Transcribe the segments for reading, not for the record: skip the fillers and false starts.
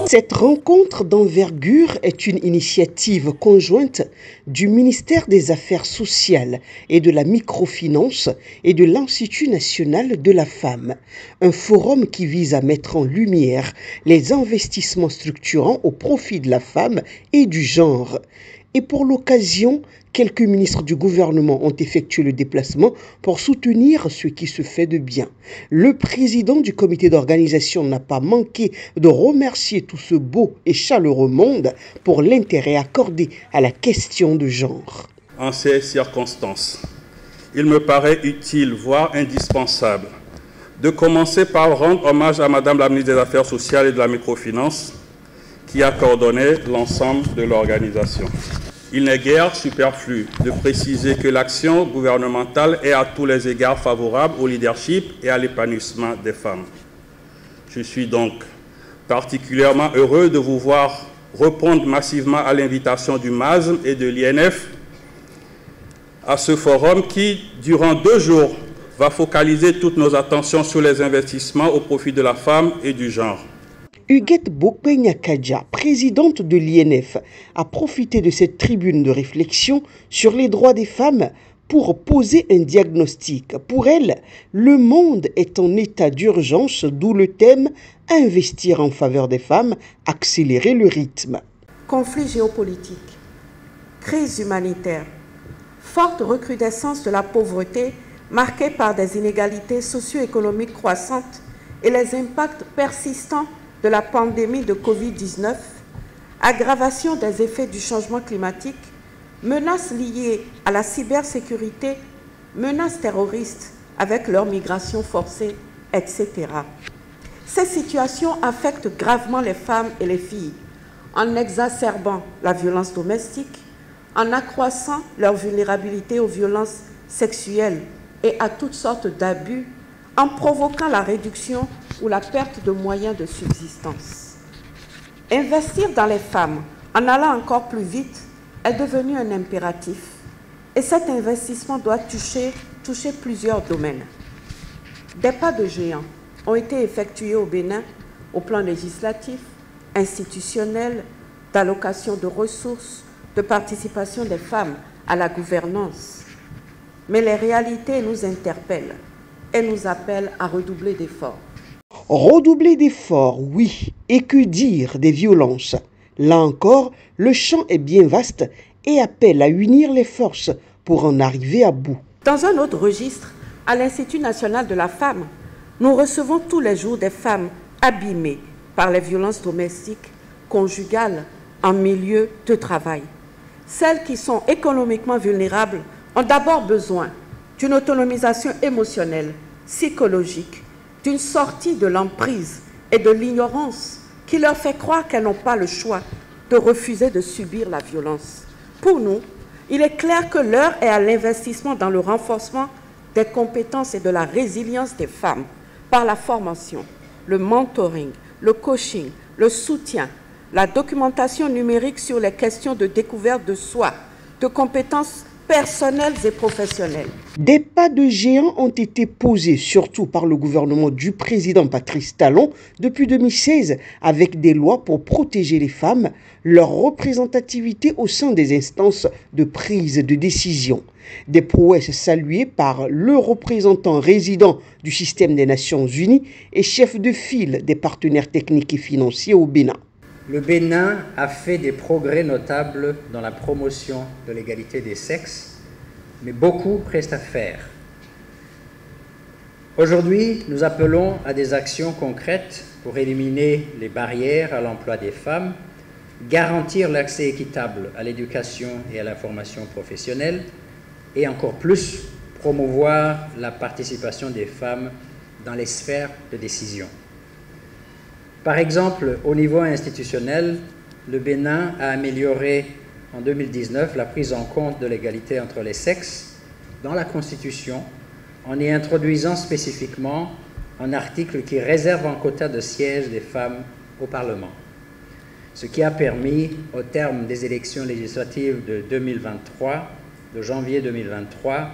Cette rencontre d'envergure est une initiative conjointe du ministère des Affaires sociales et de la microfinance et de l'Institut national de la femme. Un forum qui vise à mettre en lumière les investissements structurants au profit de la femme et du genre. Et pour l'occasion, quelques ministres du gouvernement ont effectué le déplacement pour soutenir ce qui se fait de bien. Le président du comité d'organisation n'a pas manqué de remercier tout ce beau et chaleureux monde pour l'intérêt accordé à la question de genre. En ces circonstances, il me paraît utile, voire indispensable, de commencer par rendre hommage à Madame la ministre des Affaires sociales et de la microfinance, qui a coordonné l'ensemble de l'organisation. Il n'est guère superflu de préciser que l'action gouvernementale est à tous les égards favorable au leadership et à l'épanouissement des femmes. Je suis donc particulièrement heureux de vous voir répondre massivement à l'invitation du MASM et de l'INF à ce forum qui, durant 2 jours, va focaliser toutes nos attentions sur les investissements au profit de la femme et du genre. Huguette Bokpe-Nyakadia, présidente de l'INF, a profité de cette tribune de réflexion sur les droits des femmes pour poser un diagnostic. Pour elle, le monde est en état d'urgence, d'où le thème « Investir en faveur des femmes, accélérer le rythme ». Conflits géopolitiques, crise humanitaire, forte recrudescence de la pauvreté marquée par des inégalités socio-économiques croissantes et les impacts persistants de la pandémie de Covid-19, aggravation des effets du changement climatique, menaces liées à la cybersécurité, menaces terroristes avec leur migration forcée, etc. Ces situations affectent gravement les femmes et les filles en exacerbant la violence domestique, en accroissant leur vulnérabilité aux violences sexuelles et à toutes sortes d'abus, en provoquant la réduction ou la perte de moyens de subsistance. Investir dans les femmes en allant encore plus vite est devenu un impératif et cet investissement doit toucher plusieurs domaines. Des pas de géant ont été effectués au Bénin au plan législatif, institutionnel, d'allocation de ressources, de participation des femmes à la gouvernance. Mais les réalités nous interpellent et nous appellent à redoubler d'efforts. Redoubler d'efforts, oui, et que dire des violences? Là encore, le champ est bien vaste et appelle à unir les forces pour en arriver à bout. Dans un autre registre, à l'Institut national de la femme, nous recevons tous les jours des femmes abîmées par les violences domestiques, conjugales, en milieu de travail. Celles qui sont économiquement vulnérables ont d'abord besoin d'une autonomisation émotionnelle, psychologique, d'une sortie de l'emprise et de l'ignorance qui leur fait croire qu'elles n'ont pas le choix de refuser de subir la violence. Pour nous, il est clair que l'heure est à l'investissement dans le renforcement des compétences et de la résilience des femmes par la formation, le mentoring, le coaching, le soutien, la documentation numérique sur les questions de découverte de soi, de compétences personnelles et professionnelles. Des pas de géant ont été posés, surtout par le gouvernement du président Patrice Talon, depuis 2016, avec des lois pour protéger les femmes, leur représentativité au sein des instances de prise de décision. Des prouesses saluées par le représentant résident du système des Nations Unies et chef de file des partenaires techniques et financiers au Bénin. Le Bénin a fait des progrès notables dans la promotion de l'égalité des sexes, mais beaucoup reste à faire. Aujourd'hui, nous appelons à des actions concrètes pour éliminer les barrières à l'emploi des femmes, garantir l'accès équitable à l'éducation et à la formation professionnelle, et encore plus, promouvoir la participation des femmes dans les sphères de décision. Par exemple, au niveau institutionnel, le Bénin a amélioré en 2019 la prise en compte de l'égalité entre les sexes dans la Constitution en y introduisant spécifiquement un article qui réserve un quota de sièges des femmes au Parlement, ce qui a permis, au terme des élections législatives de 2023, de janvier 2023,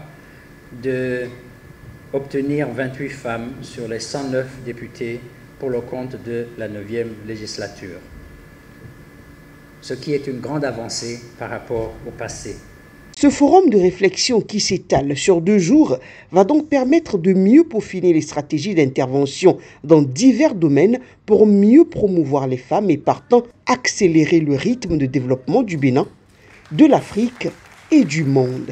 d'obtenir 28 femmes sur les 109 députés pour le compte de la 9e législature. ce qui est une grande avancée par rapport au passé. Ce forum de réflexion qui s'étale sur 2 jours va donc permettre de mieux peaufiner les stratégies d'intervention dans divers domaines pour mieux promouvoir les femmes et partant accélérer le rythme de développement du Bénin, de l'Afrique et du monde.